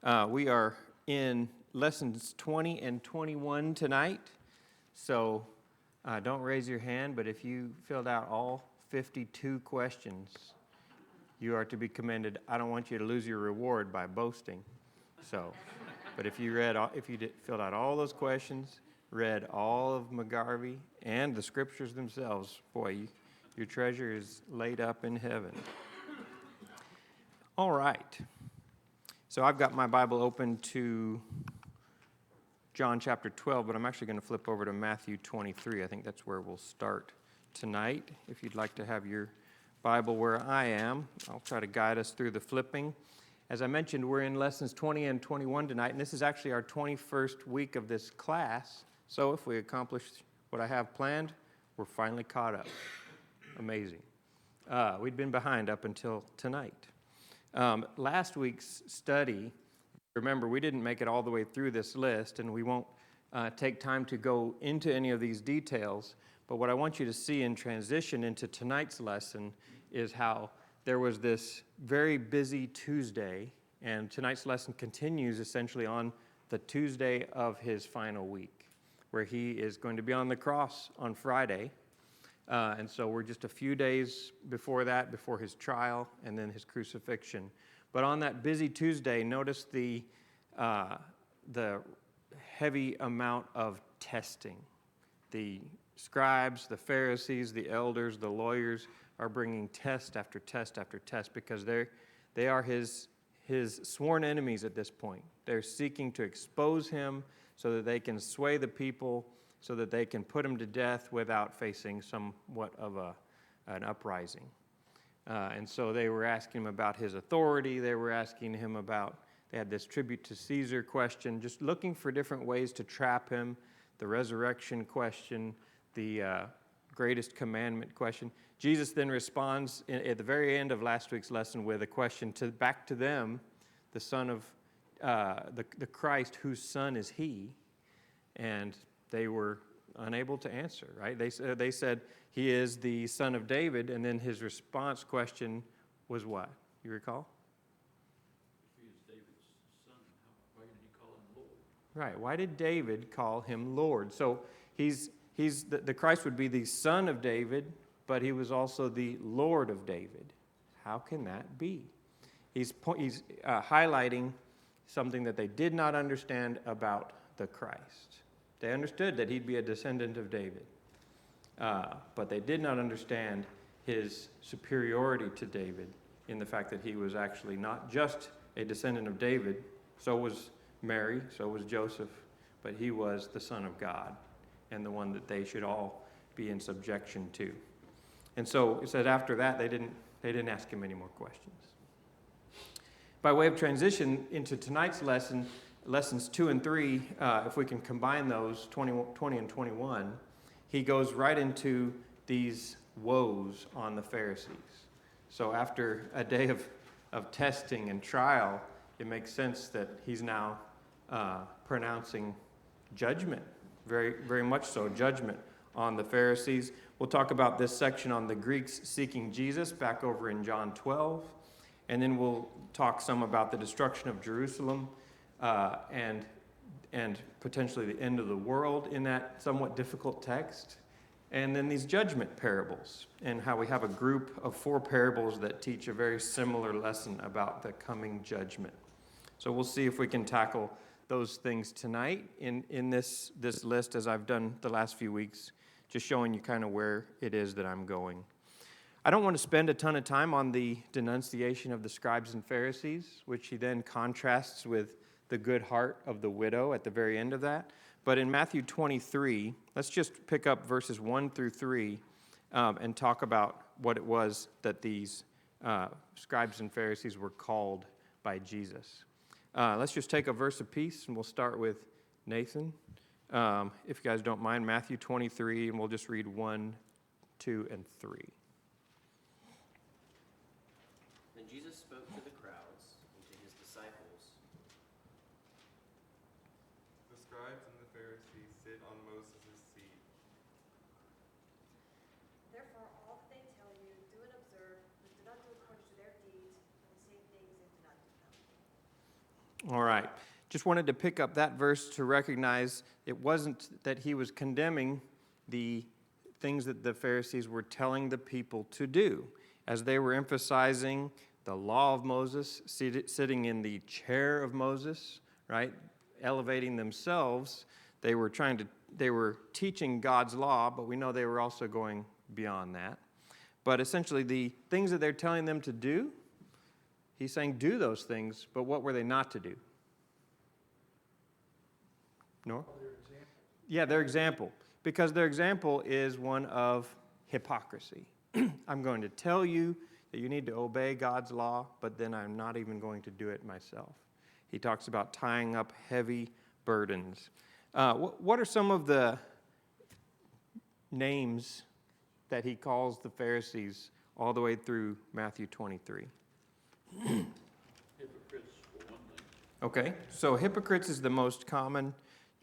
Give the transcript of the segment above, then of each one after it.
We are in lessons 20 and 21 tonight, so don't raise your hand, but if you filled out all 52 questions, you are to be commended. I don't want you to lose your reward by boasting. But if you filled out all those questions, read all of McGarvey and the scriptures themselves, boy, your treasure is laid up in heaven. All right. So I've got my Bible open to John chapter 12, but I'm actually going to flip over to Matthew 23. I think that's where we'll start tonight. If you'd like to have your Bible where I am, I'll try to guide us through the flipping. As I mentioned, we're in lessons 20 and 21 tonight, and this is actually our 21st week of this class. So if we accomplish what I have planned, we're finally caught up. Amazing. We'd been behind up until tonight. Last week's study, remember, we didn't make it all the way through this list, and we won't take time to go into any of these details, but what I want you to see in transition into tonight's lesson is how there was this very busy Tuesday, and tonight's lesson continues essentially on the Tuesday of his final week, where he is going to be on the cross on Friday. And so we're just a few days before that, before his trial and then his crucifixion. But on that busy Tuesday, notice the heavy amount of testing. The scribes, the Pharisees, the elders, the lawyers are bringing test after test after test because they are his sworn enemies at this point. They're seeking to expose him so that they can sway the people, so that they can put him to death without facing somewhat of an uprising. And so they were asking him about his authority. They were asking him they had this tribute to Caesar question, just looking for different ways to trap him, the resurrection question, the greatest commandment question. Jesus then responds at the very end of last week's lesson with a question back to them, the son of the Christ, whose son is he? And they were unable to answer, right? They said, he is the son of David, and then his response question was what? You recall? If he is David's son, why did he call him Lord? Right, why did David call him Lord? So the Christ would be the son of David, but he was also the Lord of David. How can that be? He's highlighting something that they did not understand about the Christ. They understood that he'd be a descendant of David, but they did not understand his superiority to David in the fact that he was actually not just a descendant of David, so was Mary, so was Joseph, but he was the Son of God and the one that they should all be in subjection to. And so it said after that, they didn't ask him any more questions. By way of transition into tonight's lesson, lessons 2 and 3, if we can combine those, 20 and 21, he goes right into these woes on the Pharisees. So after a day of testing and trial, it makes sense that he's now pronouncing judgment, very, very much so, judgment on the Pharisees. We'll talk about this section on the Greeks seeking Jesus back over in John 12, and then we'll talk some about the destruction of Jerusalem, and potentially the end of the world in that somewhat difficult text. And then these judgment parables, and how we have a group of 4 parables that teach a very similar lesson about the coming judgment. So we'll see if we can tackle those things tonight in this list, as I've done the last few weeks, just showing you kind of where it is that I'm going. I don't want to spend a ton of time on the denunciation of the scribes and Pharisees, which he then contrasts with the good heart of the widow at the very end of that. But in Matthew 23, let's just pick up verses 1 through 3 and talk about what it was that these scribes and Pharisees were called by Jesus. Let's just take a verse apiece, and we'll start with Nathan. If you guys don't mind, Matthew 23, and we'll just read 1, 2, and 3. Then Jesus spoke to the crowds and to his disciples. The scribes and the Pharisees sit on Moses' seat. Therefore, all that they tell you, do and observe, but do not do according to their deeds, for the same things they do not do them. All right. Just wanted to pick up that verse to recognize it wasn't that he was condemning the things that the Pharisees were telling the people to do. As they were emphasizing the law of Moses, sitting in the chair of Moses, right, elevating themselves, they were teaching God's law, but we know they were also going beyond that. But essentially, the things that they're telling them to do, he's saying do those things, but what were they not to do? No? Yeah, their example. Because their example is one of hypocrisy. I'm going to tell you that you need to obey God's law, but then I'm not even going to do it myself. He talks about tying up heavy burdens. What are some of the names that he calls the Pharisees all the way through Matthew 23? Hypocrites, for one thing. Okay, so hypocrites is the most common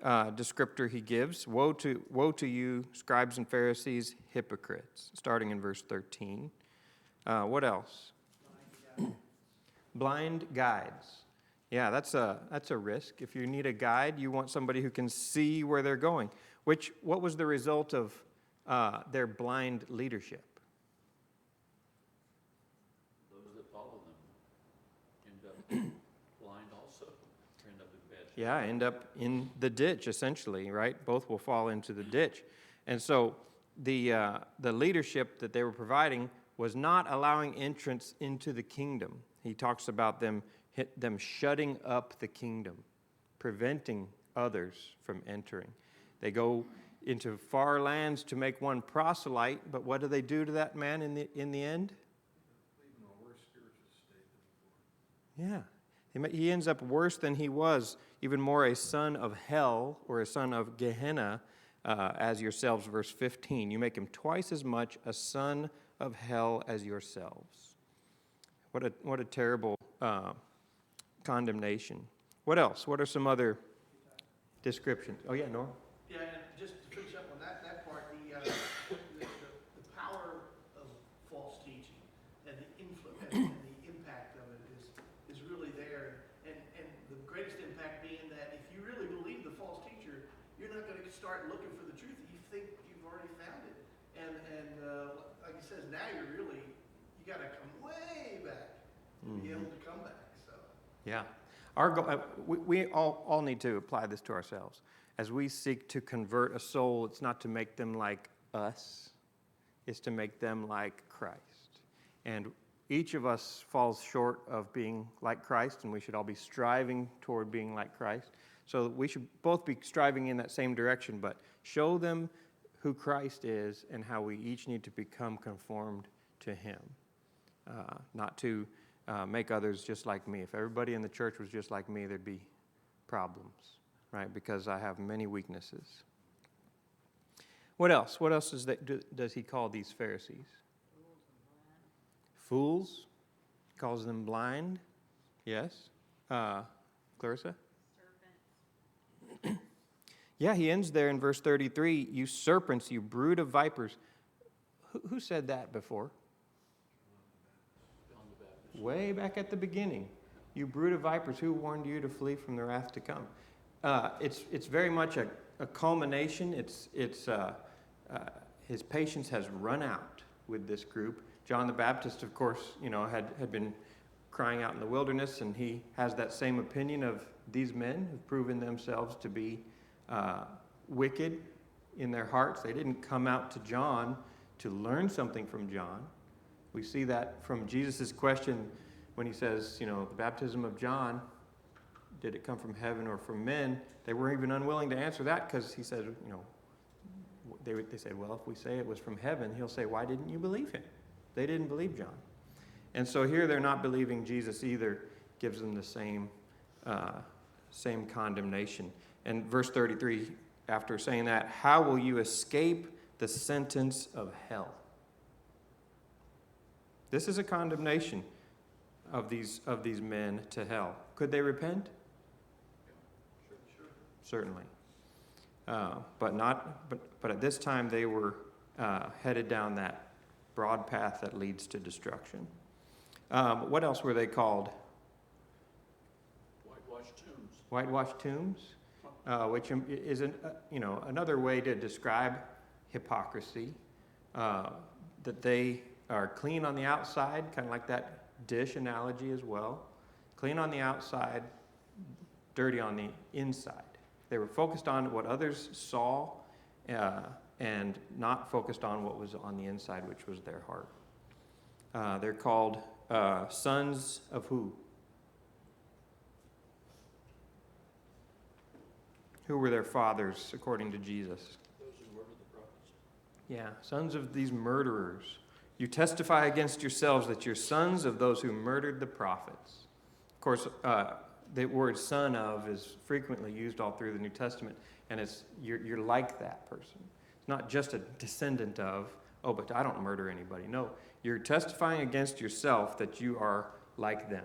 descriptor he gives. Woe to you, scribes and Pharisees, hypocrites, starting in verse 13. What else? Blind guides. Yeah, that's a risk. If you need a guide, you want somebody who can see where they're going. What was the result of their blind leadership? Those that follow them end up blind also, or end up in bad shape. Yeah, end up in the ditch, essentially, right? Both will fall into the ditch. And so the leadership that they were providing was not allowing entrance into the kingdom. He talks about them shutting up the kingdom, preventing others from entering. They go into far lands to make one proselyte, but what do they do to that man in the end? Leave him a worse spiritual state than before. Yeah. He ends up worse than he was, even more a son of hell or a son of Gehenna, as yourselves, verse 15. You make him twice as much a son of hell as yourselves. What a terrible condemnation. What else? What are some other descriptions? Oh, yeah, Nora? Yeah, and just to finish up on that part, the power of false teaching and the influence and the impact of it is really there. And the greatest impact being that if you really believe the false teacher, you're not going to start looking for the truth. You think you've already found it. And like he says, now you got to come way back to be able to come back. So Yeah. Our goal, we all need to apply this to ourselves. As we seek to convert a soul, it's not to make them like us. It's to make them like Christ. And each of us falls short of being like Christ, and we should all be striving toward being like Christ. So we should both be striving in that same direction, but show them who Christ is and how we each need to become conformed to him. Not to make others just like me. If everybody in the church was just like me, there'd be problems, right? Because I have many weaknesses. What else? What else does he call these Pharisees? Fools. He calls them blind. Yes. Clarissa? Serpents. Yeah, he ends there in verse 33, you serpents, you brood of vipers. Who said that before? Way back at the beginning. You brood of vipers, who warned you to flee from the wrath to come? It's very much a culmination. His patience has run out with this group. John the Baptist, of course, had been crying out in the wilderness, and he has that same opinion of these men who've proven themselves to be wicked in their hearts. They didn't come out to John to learn something from John. We see that from Jesus' question when he says, the baptism of John, did it come from heaven or from men? They were even unwilling to answer that because he said, they said, well, if we say it was from heaven, he'll say, why didn't you believe him? They didn't believe John. And so here they're not believing Jesus either, gives them the same condemnation. And verse 33, after saying that, how will you escape the sentence of hell? This is a condemnation of these men to hell. Could they repent? Sure. Certainly. But at this time they were headed down that broad path that leads to destruction. What else were they called? Whitewashed Whitewashed tombs. Whitewashed tombs, which is another way to describe hypocrisy, that they are clean on the outside, kind of like that dish analogy as well. Clean on the outside, dirty on the inside. They were focused on what others saw and not focused on what was on the inside, which was their heart. They're called sons of who? Who were their fathers, according to Jesus? Those who murdered the prophets. Yeah, sons of these murderers. You testify against yourselves that you're sons of those who murdered the prophets. Of course, the word son of is frequently used all through the New Testament, and you're like that person. It's not just a descendant of, oh, but I don't murder anybody. No, you're testifying against yourself that you are like them,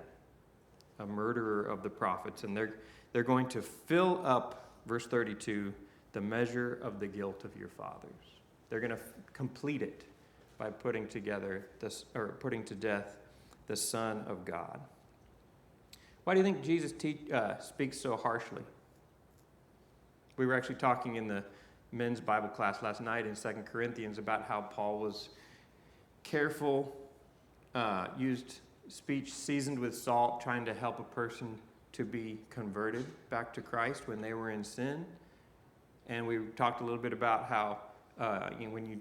a murderer of the prophets, and they're going to fill up, verse 32, the measure of the guilt of your fathers. They're going to complete it by putting to death the Son of God. Why do you think Jesus speaks so harshly? We were actually talking in the men's Bible class last night in 2 Corinthians about how Paul was careful, used speech seasoned with salt, trying to help a person to be converted back to Christ when they were in sin. And we talked a little bit about how when you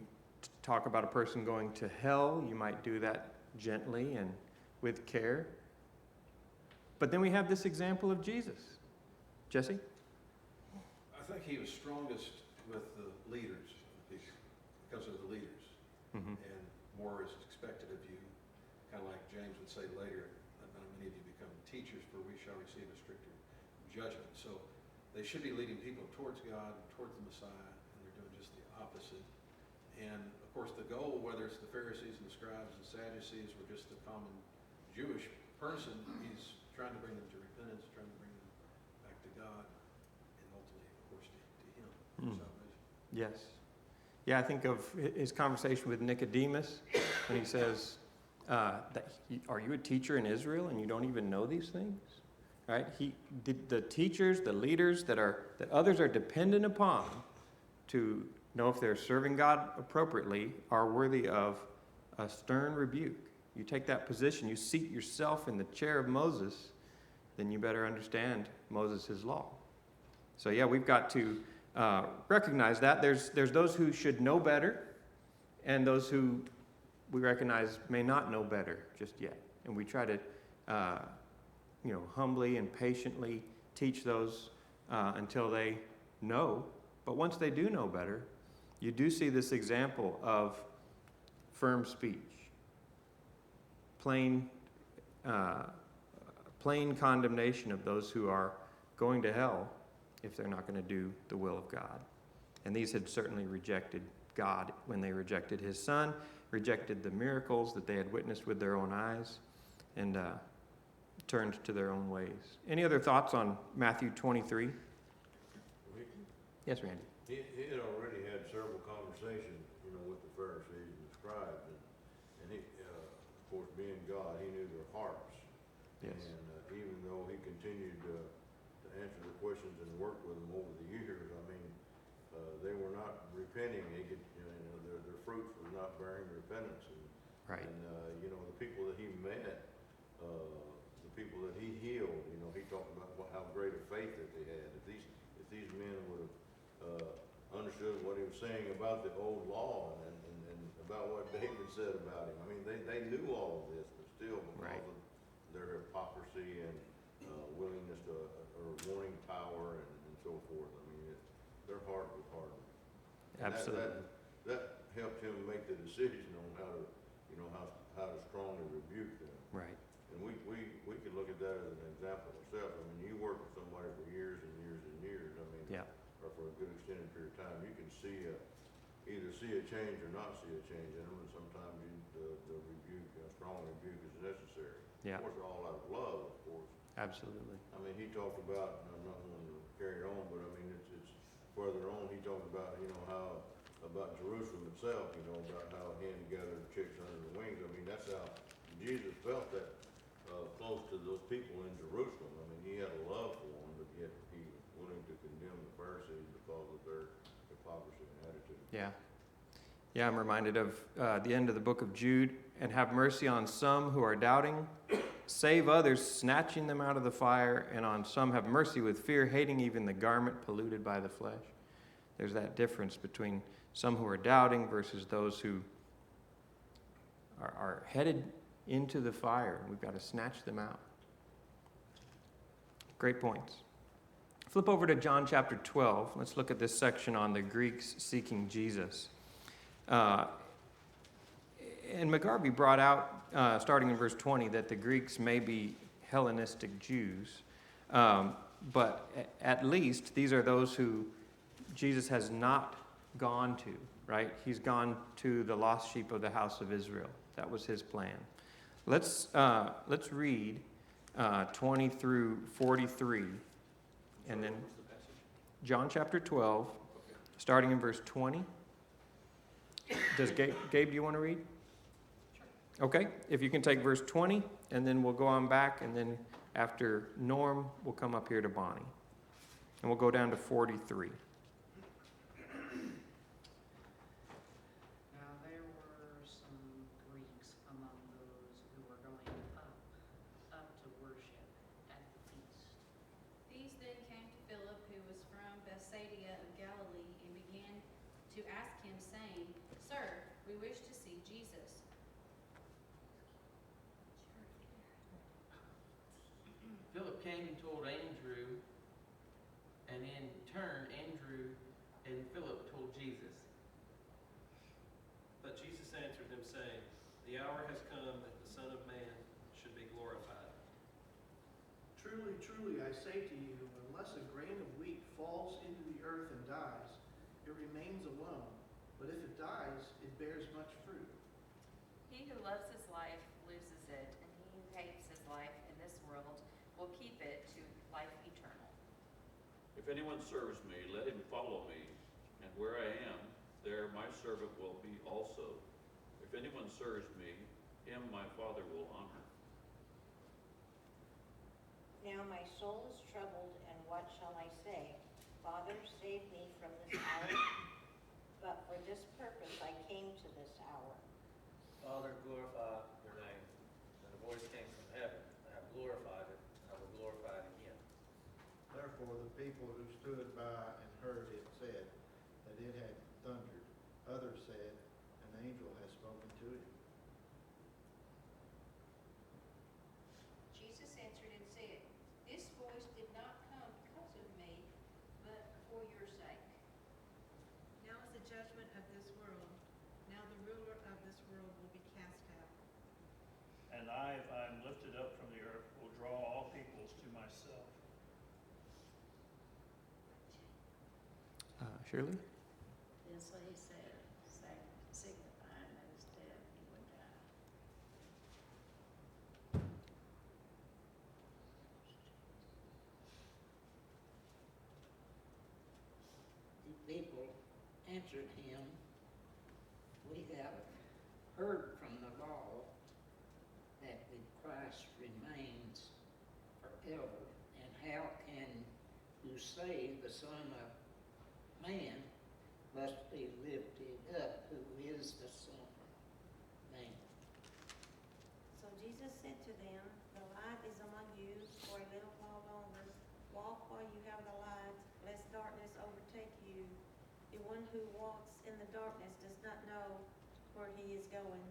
talk about a person going to hell, you might do that gently and with care. But then we have this example of Jesus. Jesse? I think he was strongest with the leaders of the people, because of the leaders. Mm-hmm. And more is expected of you. Kind of like James would say later, that not many of you become teachers, for we shall receive a stricter judgment. So they should be leading people towards God, towards the Messiah, and they're doing just the opposite. And of course the goal, whether it's the Pharisees and the scribes and Sadducees or just the common Jewish person, he's trying to bring them to repentance, trying to bring them back to God, and ultimately, of course, to him, salvation. Yes. Yeah, I think of his conversation with Nicodemus when he says, are you a teacher in Israel and you don't even know these things? Right? The teachers, the leaders that others are dependent upon to know if they're serving God appropriately are worthy of a stern rebuke. You take that position, you seat yourself in the chair of Moses, then you better understand Moses' law. So yeah, we've got to recognize that. There's those who should know better, and those who we recognize may not know better just yet. And we try to, humbly and patiently teach those until they know. But once they do know better, you do see this example of firm speech, plain condemnation of those who are going to hell if they're not going to do the will of God. And these had certainly rejected God when they rejected his Son, rejected the miracles that they had witnessed with their own eyes, and turned to their own ways. Any other thoughts on Matthew 23? Yes, Randy. He had already had several conversations, with the Pharisees and the scribes, and he, of course, being God, he knew their hearts. Yes. And even though he continued to answer the questions and work with them over the years, they were not repenting. Their fruits were not bearing repentance. Right. And the people that he met, the people that he healed, he talked about how great a faith that they had. If these men would have understood what he was saying about the old law and about what David said about him. They knew all of this, but still, because of their hypocrisy and willingness to, or wanting power and so forth, their heart was hardened. Absolutely. That helped him make the decision on how to strongly rebuke them. Right. And we could look at that as an example ourselves. You work with somebody for years and years and years. Yeah. Or for a good extended period of time, you can either see a change or not see a change in them, and sometimes the rebuke, strong rebuke is necessary. Yeah. Of course, all out of love, of course. Absolutely. He talked about, and I'm not going to carry it on, but it's further on, he talked about, how, about Jerusalem itself, about how he had gathered chicks under the wings. That's how Jesus felt that close to those people in Jerusalem. I mean, he had a love for them, but yet he was willing to condemn the Pharisees because of their hypocrisy and attitude. Yeah. Yeah, I'm reminded of the end of the book of Jude. And have mercy on some who are doubting. Save others, snatching them out of the fire. And on some have mercy with fear, hating even the garment polluted by the flesh. There's that difference between some who are doubting versus those who are headed into the fire. We've got to snatch them out. Great points. Flip over to John chapter 12. Let's look at this section on the Greeks seeking Jesus. And McGarvey brought out, starting in verse 20, that the Greeks may be Hellenistic Jews. But at least these are those who Jesus has not gone to, right? He's gone to the lost sheep of the house of Israel. That was his plan. Let's read 20 through 43. And then What's the passage? John chapter 12, starting in verse 20. Does Gabe, do you want to read? Okay, if you can take verse 20, and then we'll go on back, and then after Norm, we'll come up here to Bonnie. And we'll go down to 43. Now there were some Greeks among those who were going up to worship at the feast. These then came to Philip, who was from Bethsaida of Galilee, and began to ask him, saying, Sir, we wish to see Jesus. Philip came and told Andrew, and in turn, Andrew and Philip told Jesus. But Jesus answered them, saying, The hour has come that the Son of Man should be glorified. Truly, truly, I say to you, unless a grain of wheat falls into the earth and dies, it remains alone. But if it dies, it bears much fruit. He who loves his life loses it, and he who hates his life in this world will keep it to life eternal. If anyone serves me, let him follow me, and where I am, there my servant will be also. If anyone serves me, him my Father will honor. Now my soul is troubled, and what shall I say? Father, save me from this hour. But for this purpose I came to this hour. Father, glorify your name. And a voice came from heaven, I have glorified it, and I will glorify it again. Therefore the people who stood by and heard it said that it had thundered. Others said, an angel has spoken to him. Jesus answered and said, This voice did not come because of me, but for your sake. Now is the judgment of this world. Now the ruler of this world will be cast out. And I, if I am lifted up from the earth, will draw all peoples to myself. Shirley? This he said, signifying that his death he would die. The people answered him, We have heard from the law that the Christ remains forever, and how can you say the Son of Man must be lifted up, who is the Son of Man? So Jesus said to them, The light is among you for a little while longer. Walk while you have the light, lest darkness overtake you. The one who walks in the darkness does not know where he is going.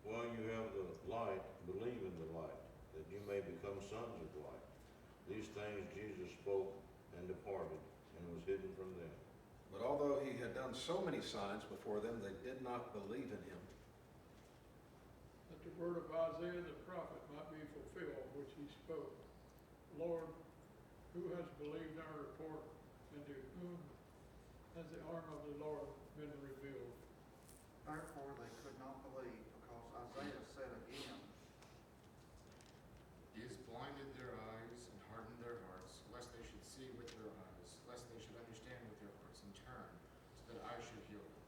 While you have the light, believe in the light, that you may become sons of light. These things Jesus spoke and departed, and was hidden from them. But although he had done so many signs before them, they did not believe in him. That the word of Isaiah the prophet might be fulfilled, which he spoke. Lord, who has believed our report, and to whom has the arm of the Lord been revealed? Therefore they could not believe, because Isaiah said again, He has blinded their eyes and hardened their hearts, lest they should see with their eyes, lest they should understand with their hearts and turn, so that I should heal them.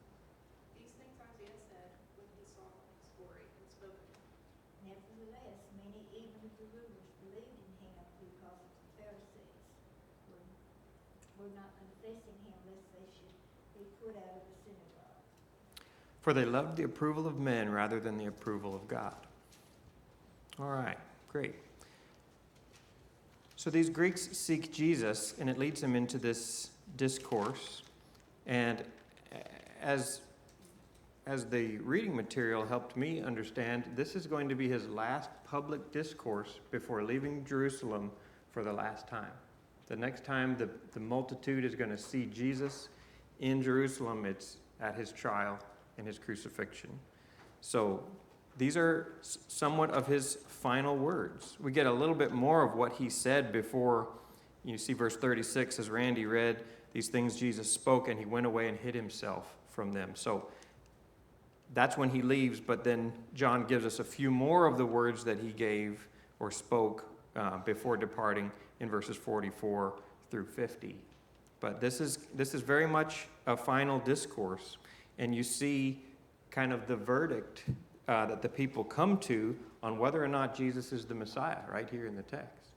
These things Isaiah said when he saw his glory and spoke of it. Nevertheless, many the rulers believed in him because of the Pharisees were not confessing him lest they should be put out of the synagogue. For they loved the approval of men rather than the approval of God. All right, great. So these Greeks seek Jesus, and it leads them into this discourse. And as the reading material helped me understand, this is going to be his last public discourse before leaving Jerusalem for the last time. The next time the multitude is going to see Jesus in Jerusalem, it's at his trial and his crucifixion. So these are somewhat of his final words. We get a little bit more of what he said before. You see verse 36, as Randy read, these things Jesus spoke, and he went away and hid himself from them. So that's when he leaves, but then John gives us a few more of the words that he gave or spoke before departing in verses 44 through 50. But this is very much a final discourse, and you see kind of the verdict that the people come to on whether or not Jesus is the Messiah right here in the text.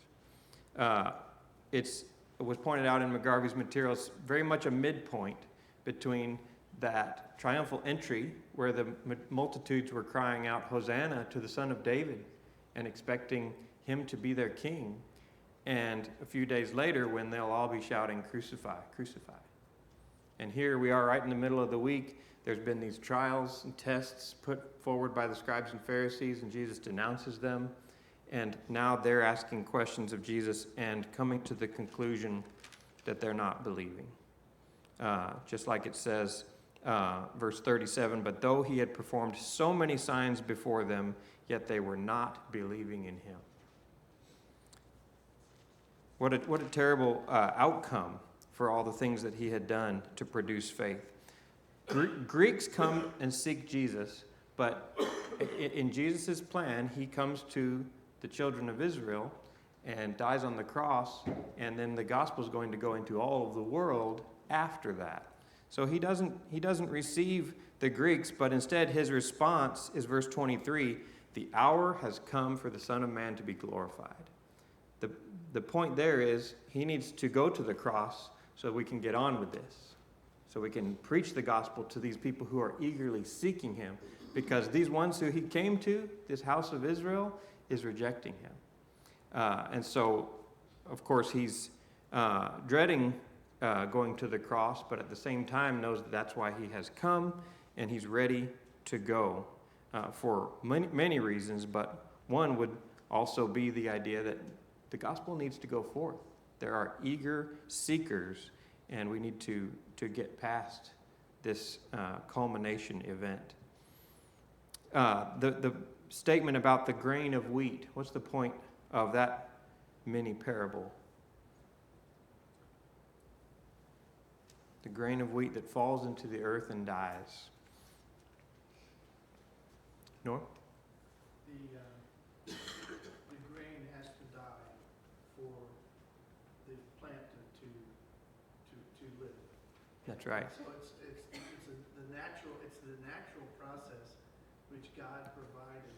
It was pointed out in McGarvey's materials, very much a midpoint between that triumphal entry where the multitudes were crying out, Hosanna to the Son of David, and expecting him to be their king, and a few days later when they'll all be shouting, crucify, crucify. And here we are right in the middle of the week. There's been these trials and tests put forward by the scribes and Pharisees, and Jesus denounces them. And now they're asking questions of Jesus and coming to the conclusion that they're not believing. Just like it says, verse 37, but though he had performed so many signs before them, yet they were not believing in him. What a terrible outcome for all the things that he had done to produce faith. Greeks come and seek Jesus, but in Jesus' plan, he comes to the children of Israel and dies on the cross, and then the gospel is going to go into all of the world after that. So he doesn't receive the Greeks, but instead his response is verse 23, the hour has come for the Son of Man to be glorified. The point there is he needs to go to the cross so we can get on with this, so we can preach the gospel to these people who are eagerly seeking him, because these ones who he came to, this house of Israel, is rejecting him. And so, of course, he's dreading going to the cross, but at the same time knows that that's why he has come, and he's ready to go for many reasons, but one would also be the idea that the gospel needs to go forth. There are eager seekers, and we need to get past this culmination event. The statement about the grain of wheat, what's the point of that mini parable? The grain of wheat that falls into the earth and dies. Nor? The grain has to die for the plant to live. That's right. So it's the natural process which God provided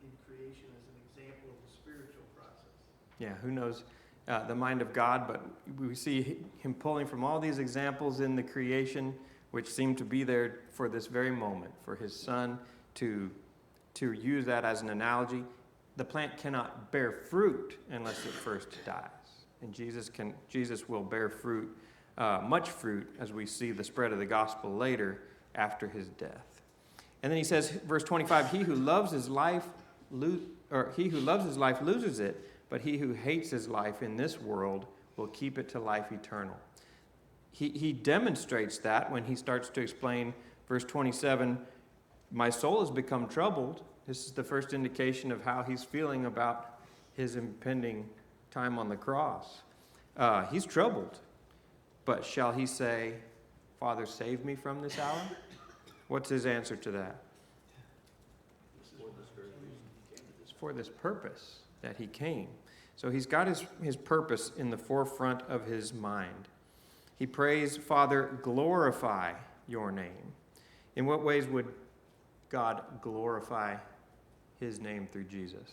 in creation as an example of the spiritual process. Yeah, who knows the mind of God, but we see him pulling from all these examples in the creation, which seem to be there for this very moment, for his son to use that as an analogy. The plant cannot bear fruit unless it first dies. And Jesus will bear fruit, much fruit, as we see the spread of the gospel later after his death. And then he says, verse 25, he who loves his life loses it, but he who hates his life in this world will keep it to life eternal. He demonstrates that when he starts to explain verse 27, my soul has become troubled. This is the first indication of how he's feeling about his impending time on the cross. He's troubled. But shall he say, Father, save me from this hour? What's his answer to that? It's for this purpose that he came. So he's got his purpose in the forefront of his mind. He prays, Father, glorify your name. In what ways would God glorify his name through Jesus?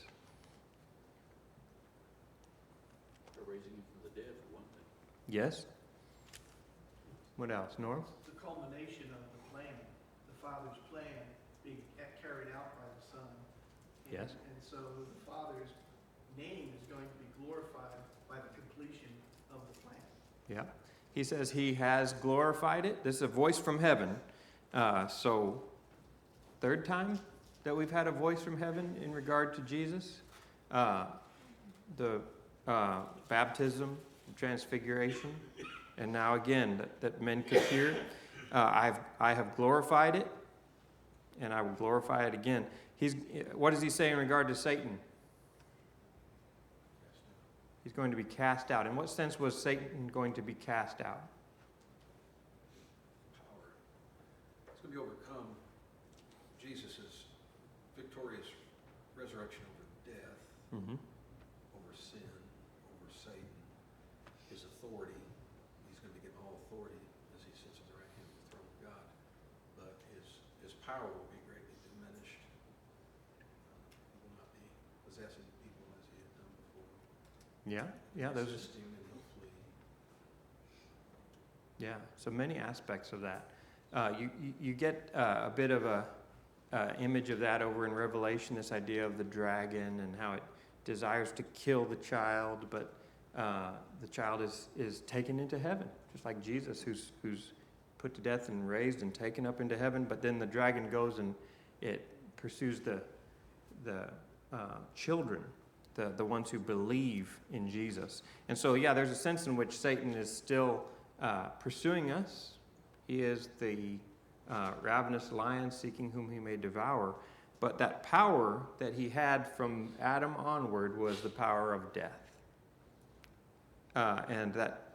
Yes? What else? Norm? The culmination of the plan, the Father's plan being carried out by the Son. Yes. And so the Father's name is going to be glorified by the completion of the plan. Yeah. He says he has glorified it. This is a voice from heaven. So, third time that we've had a voice from heaven in regard to Jesus. The baptism, transfiguration, and now again that men could hear. I have glorified it, and I will glorify it again. What does he say in regard to Satan? He's going to be cast out. In what sense was Satan going to be cast out? Power. It's going to be overcome. Jesus' victorious resurrection over death, Mm-hmm. over sin, over Satan, his authority. He's going to be given all authority as he sits on the right hand of the throne of God. But his power will be greatly diminished. He will not be possessing people as he had done before. Yeah, those. Resist him and he'll flee. Yeah, so many aspects of that. You get a bit of a image of that over in Revelation, this idea of the dragon and how it desires to kill the child, but the child is taken into heaven, just like Jesus, who's put to death and raised and taken up into heaven. But then the dragon goes and it pursues the children, the ones who believe in Jesus. And so, yeah, there's a sense in which Satan is still pursuing us. He is the ravenous lion seeking whom he may devour. But that power that he had from Adam onward was the power of death. And that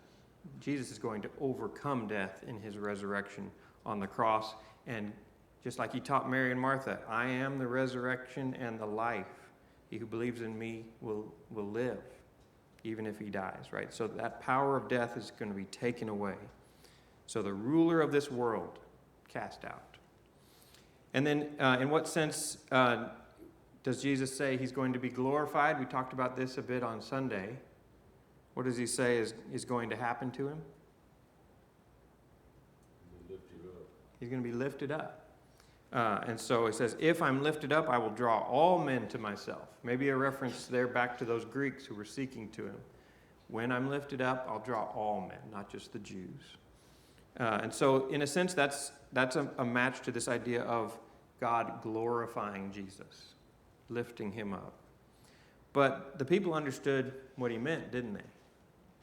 Jesus is going to overcome death in his resurrection on the cross. And just like he taught Mary and Martha, I am the resurrection and the life. He who believes in me will live, even if he dies, right? So that power of death is going to be taken away. So the ruler of this world, cast out. And then in what sense does Jesus say he's going to be glorified? We talked about this a bit on Sunday. What does he say is going to happen to him? He's going to be lifted up. And so it says, if I'm lifted up, I will draw all men to myself. Maybe a reference there back to those Greeks who were seeking to him. When I'm lifted up, I'll draw all men, not just the Jews. And so in a sense, that's a match to this idea of God glorifying Jesus, lifting him up. But the people understood what he meant, didn't they,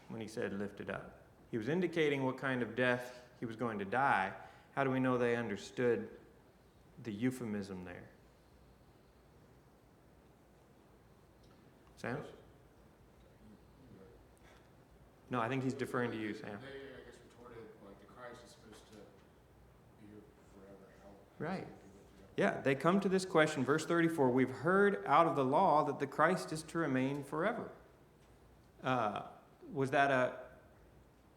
when he said lifted up? He was indicating what kind of death he was going to die. How do we know they understood the euphemism there? Sam? No, I think he's deferring to you, Sam. They, I guess, retorted, like, the Christ is supposed to be here forever. Right. Yeah, they come to this question, verse 34, we've heard out of the law that the Christ is to remain forever. Was that a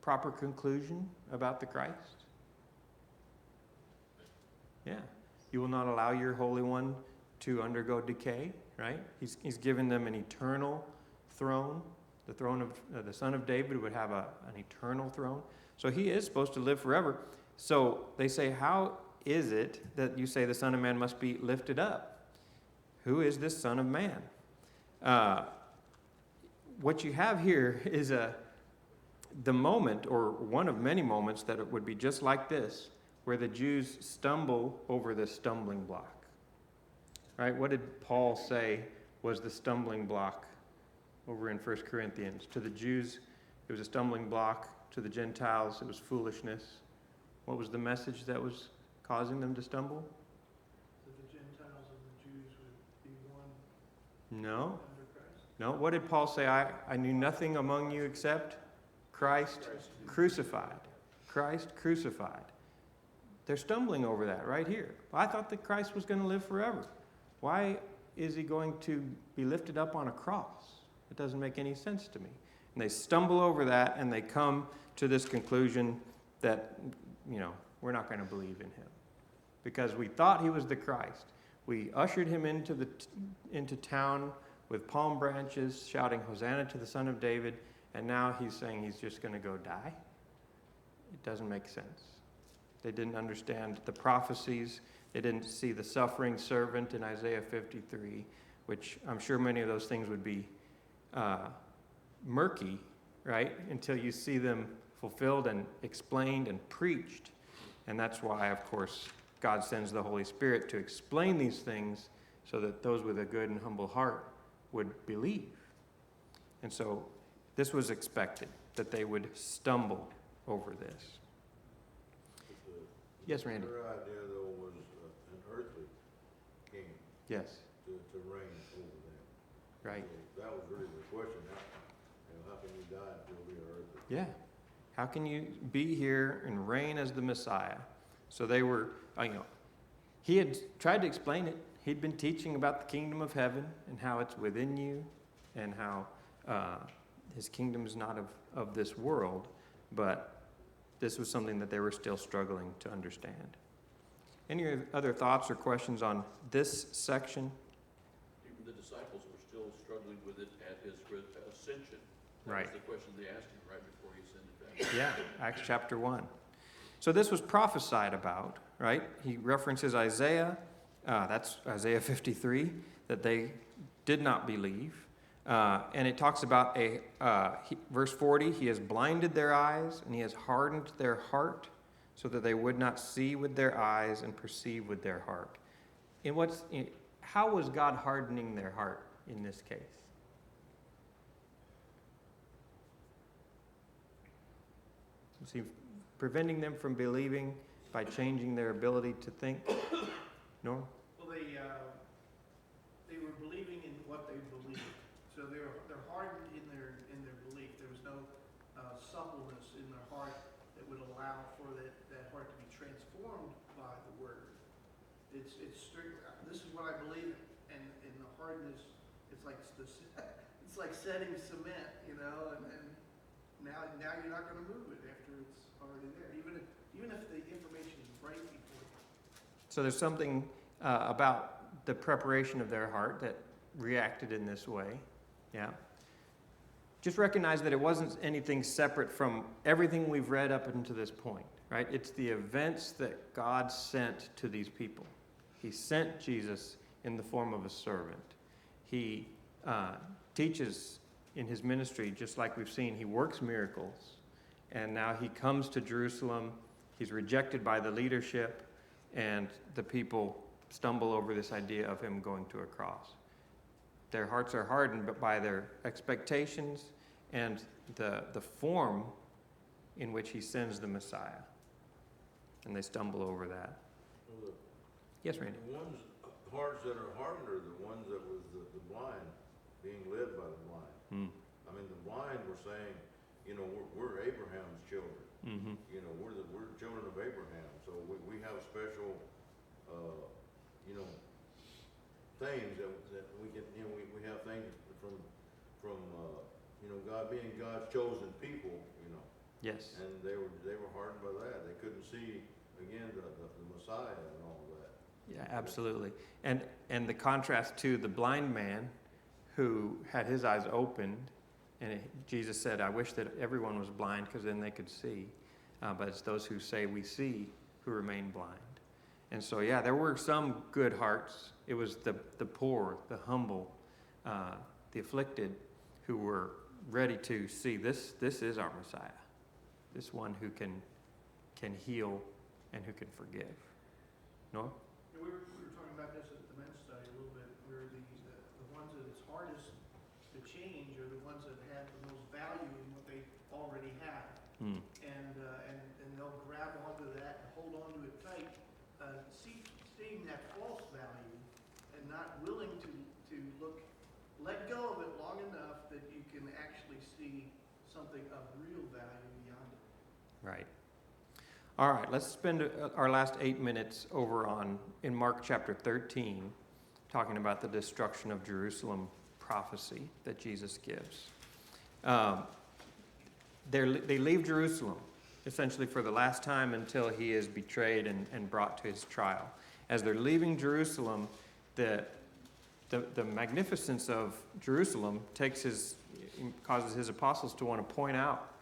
proper conclusion about the Christ? Yeah. You will not allow your Holy One to undergo decay, right? He's given them an eternal throne. The throne of the Son of David would have an eternal throne. So he is supposed to live forever. So they say, how is it that you say the Son of Man must be lifted up? Who is this Son of Man? What you have here is the moment, or one of many moments, that it would be just like this, where the Jews stumble over the stumbling block. Right? What did Paul say was the stumbling block over in 1 Corinthians? To the Jews, it was a stumbling block. To the Gentiles, it was foolishness. What was the message that was causing them to stumble? That the Gentiles and the Jews would be one No. under Christ. No. What did Paul say? I knew nothing among you except Christ crucified. Christ crucified. They're stumbling over that right here. I thought that Christ was going to live forever. Why is he going to be lifted up on a cross? It doesn't make any sense to me. And they stumble over that, and they come to this conclusion that, we're not going to believe in him. Because we thought he was the Christ. We ushered him into town with palm branches, shouting, Hosanna to the Son of David, and now he's saying he's just going to go die? It doesn't make sense. They didn't understand the prophecies. They didn't see the suffering servant in Isaiah 53, which I'm sure many of those things would be murky, right, until you see them fulfilled and explained and preached. And that's why, of course, God sends the Holy Spirit to explain these things so that those with a good and humble heart would believe. And so this was expected, that they would stumble over this. Yes, Randy? Their idea, though, was an earthly king. Yes. To reign over them. Right. So that was really the question. How can you die and still be an earthly? Yeah. How can you be here and reign as the Messiah? So they were, he had tried to explain it. He'd been teaching about the kingdom of heaven and how it's within you and how his kingdom is not of this world, but this was something that they were still struggling to understand. Any other thoughts or questions on this section? Even the disciples were still struggling with it at his ascension. That Right. was the question they asked him right before he ascended back. Yeah, Acts chapter 1. So this was prophesied about, right? He references Isaiah, that's Isaiah 53, that they did not believe. And it talks about verse 40, he has blinded their eyes and he has hardened their heart so that they would not see with their eyes and perceive with their heart. How was God hardening their heart in this case? Was he preventing them from believing by changing their ability to think? No? Well, they were believing in what they believed. So they're hardened in their belief. There was no suppleness in their heart that would allow for that heart to be transformed by the word. It's strict. This is what I believe, and the hardness. It's like setting cement, and now you're not going to move it after it's already there, even if the information is right before you. So there's something about the preparation of their heart that reacted in this way. Yeah. Just recognize that it wasn't anything separate from everything we've read up until this point, right? It's the events that God sent to these people. He sent Jesus in the form of a servant. He teaches in his ministry, just like we've seen. He works miracles. And now he comes to Jerusalem. He's rejected by the leadership. And the people stumble over this idea of him going to a cross. Their hearts are hardened but by their expectations and the form in which he sends the Messiah. And they stumble over that. Well, Yes, Randy? the hearts that are hardened are the ones that was the blind, being led by the blind. I mean, the blind were saying, we're Abraham's children. Mm-hmm. We're children of Abraham. So we have special, things that we can, we have things from God being God's chosen people, Yes. And they were hardened by that. They couldn't see, again, the Messiah and all of that. Yeah, absolutely. And the contrast to the blind man who had his eyes opened, and Jesus said, I wish that everyone was blind because then they could see. But it's those who say we see who remain blind. And so, yeah, there were some good hearts. It was the poor, the humble, the afflicted who were ready to see this is our Messiah. This one who can heal and who can forgive. Noah? We were talking about this at the men's study a little bit, where the ones that it's hardest to change are the ones that have the most value in what they already have. And they'll grab onto that and hold onto it tight, seeing that false value and not willing to let go of it long enough that you can actually see something of real value beyond it. Right. All right, let's spend our last 8 minutes over in Mark chapter 13, talking about the destruction of Jerusalem prophecy that Jesus gives. They leave Jerusalem, essentially for the last time until he is betrayed and brought to his trial. As they're leaving Jerusalem, the the magnificence of Jerusalem causes his apostles to want to point out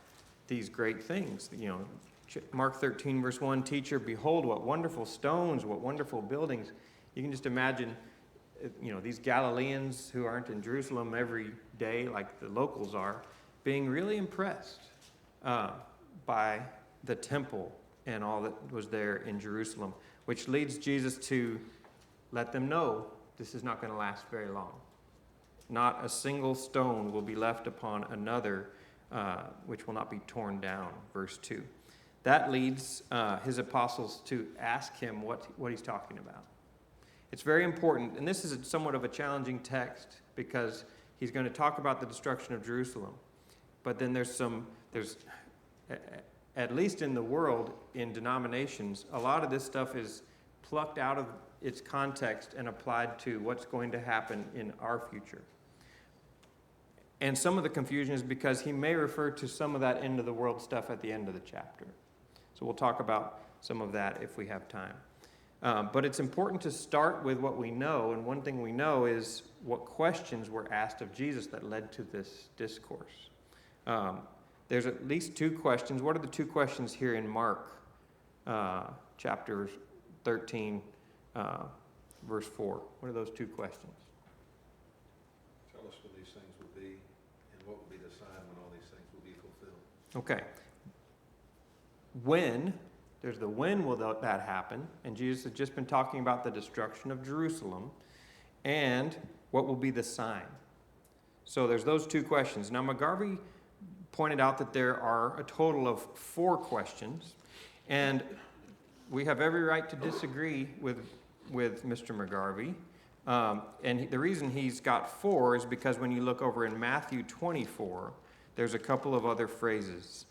these great things. Mark 13, verse 1, teacher, behold, what wonderful stones, what wonderful buildings. You can just imagine, these Galileans who aren't in Jerusalem every day like the locals are, being really impressed by the temple and all that was there in Jerusalem, which leads Jesus to let them know this is not going to last very long. Not a single stone will be left upon another, which will not be torn down, verse 2. That leads his apostles to ask him what he's talking about. It's very important, and this is somewhat of a challenging text because he's going to talk about the destruction of Jerusalem. But then there's at least in the world, in denominations, a lot of this stuff is plucked out of its context and applied to what's going to happen in our future. And some of the confusion is because he may refer to some of that end of the world stuff at the end of the chapter. So we'll talk about some of that if we have time. But it's important to start with what we know, and one thing we know is what questions were asked of Jesus that led to this discourse. There's at least two questions. What are the two questions here in Mark chapter 13, verse 4? What are those two questions? Tell us what these things will be, and what will be the sign when all these things will be fulfilled. Okay. When, there's the when will that happen, and Jesus has just been talking about the destruction of Jerusalem, and what will be the sign. So there's those two questions. Now McGarvey pointed out that there are a total of 4 questions, and we have every right to disagree with Mr. McGarvey. And the reason he's got 4 is because when you look over in Matthew 24, there's a couple of other phrases.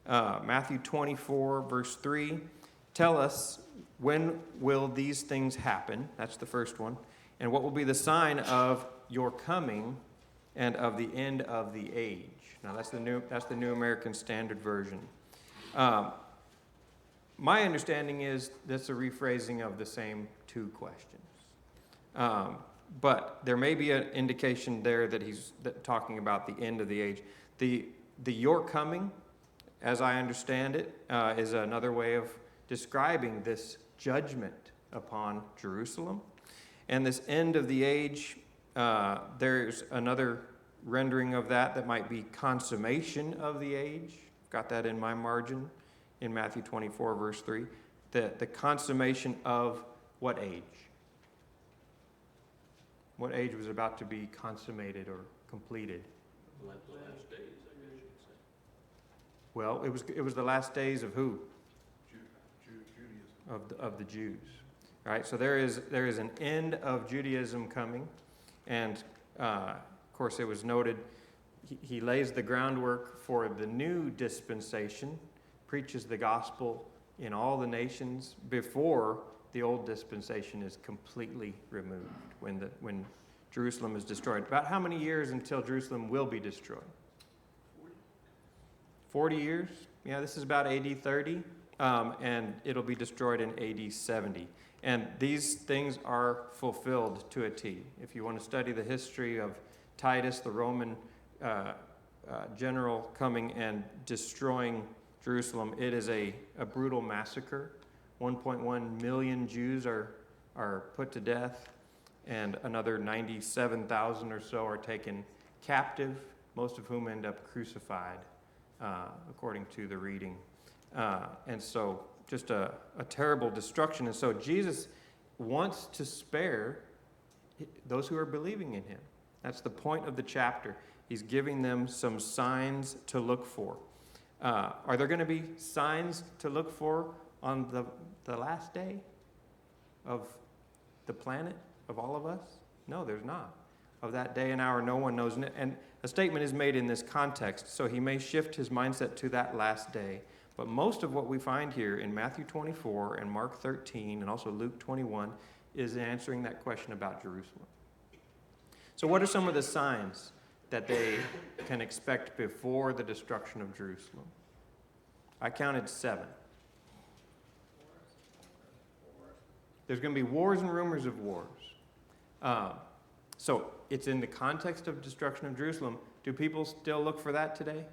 Matthew 24, verse 3, tell us, when will these things happen? That's the first one. And what will be the sign of your coming and of the end of the age? Now, that's the New American Standard Version. My understanding is that's a rephrasing of the same 2 questions. But there may be an indication there that he's talking about the end of the age. The your coming, as I understand it, is another way of describing this judgment upon Jerusalem. And this end of the age, there's another rendering of that might be consummation of the age. Got that in my margin in Matthew 24, verse 3. The consummation of what age? What age was about to be consummated or completed? The last days, I guess you'd say. Well, it was the last days of who? Judaism. Of the Jews. All right, so there is an end of Judaism coming, and of course it was noted he lays the groundwork for the new dispensation, preaches the gospel in all the nations before the old dispensation is completely removed, when Jerusalem is destroyed. About how many years until Jerusalem will be destroyed? 40 years? Yeah, this is about AD 30, and it'll be destroyed in AD 70. And these things are fulfilled to a T. If you want to study the history of Titus, the Roman general coming and destroying Jerusalem, it is a brutal massacre. 1.1 million Jews are put to death, and another 97,000 or so are taken captive, most of whom end up crucified, according to the reading. And so just a terrible destruction. And so Jesus wants to spare those who are believing in him. That's the point of the chapter. He's giving them some signs to look for. Are there going to be signs to look for on the last day of the planet, of all of us? No, there's not. Of that day and hour, no one knows. And a statement is made in this context, so he may shift his mindset to that last day. But most of what we find here in Matthew 24 and Mark 13 and also Luke 21 is answering that question about Jerusalem. So what are some of the signs that they can expect before the destruction of Jerusalem? I counted 7. There's going to be wars and rumors of wars. So it's in the context of destruction of Jerusalem. Do people still look for that today?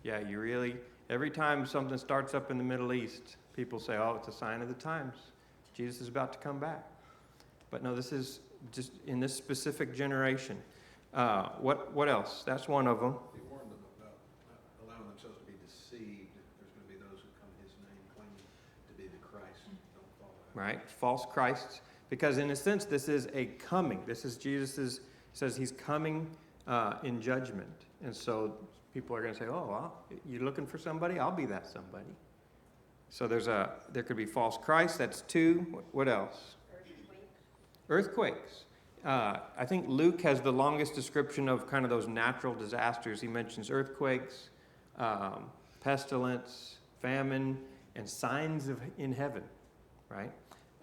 Yeah, you really, every time something starts up in the Middle East, people say, oh, it's a sign of the times. Jesus is about to come back. But no, this is just in this specific generation. What else? That's one of them. He warned them about not allowing themselves to be deceived. There's going to be those who come in his name claiming to be the Christ. Don't follow that. Right? False Christs. Because in a sense, this is a coming. This is Jesus' says he's coming in judgment. And so people are going to say, oh, well, you're looking for somebody? I'll be that somebody. So there could be false Christ. That's two. What else? Earthquakes. I think Luke has the longest description of kind of those natural disasters. He mentions earthquakes, pestilence, famine, and signs in heaven, right?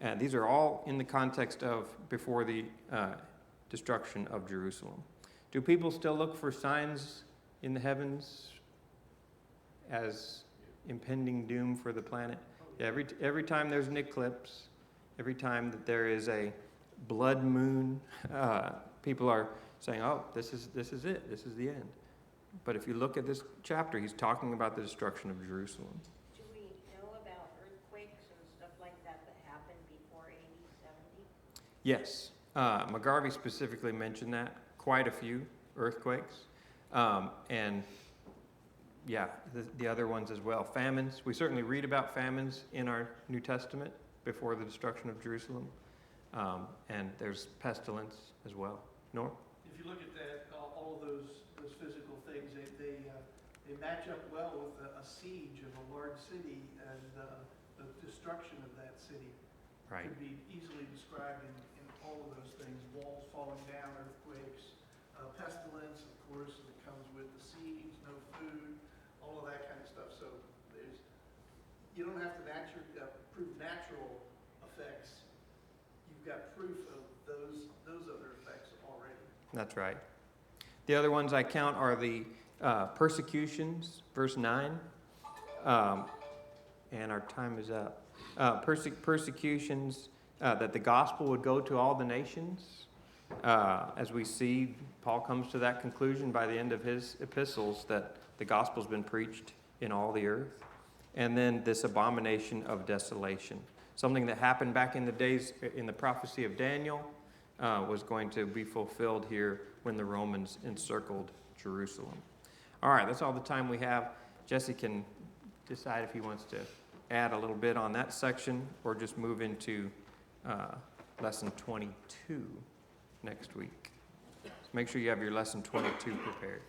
And these are all in the context of before the destruction of Jerusalem. Do people still look for signs in the heavens as impending doom for the planet? Yeah, every time there's an eclipse, every time that there is a blood moon, people are saying, oh, this is it. This is the end. But if you look at this chapter, he's talking about the destruction of Jerusalem. Do we know about earthquakes and stuff like that that happened before AD 70? Yes. McGarvey specifically mentioned that. Quite a few earthquakes. And yeah, the other ones as well. Famines. We certainly read about famines in our New Testament before the destruction of Jerusalem. And there's pestilence as well. Norm? If you look at that, all of those physical things, they match up well with a siege of a large city and the destruction of that city. Right. Could be easily described in all of those things: walls falling down, earthquakes, pestilence, of course, that comes with the siege, no food, all of that kind of stuff. So you don't have to prove natural effects. You've got proof of those other effects already. That's right. The other ones I count are the persecutions, verse 9. And our time is up. Persecutions, that the gospel would go to all the nations. As we see, Paul comes to that conclusion by the end of his epistles that the gospel's been preached in all the earth. And then this abomination of desolation. Something that happened back in the days, in the prophecy of Daniel, was going to be fulfilled here when the Romans encircled Jerusalem. All right, that's all the time we have. Jesse can decide if he wants to add a little bit on that section or just move into lesson 22 next week. So make sure you have your lesson 22 prepared.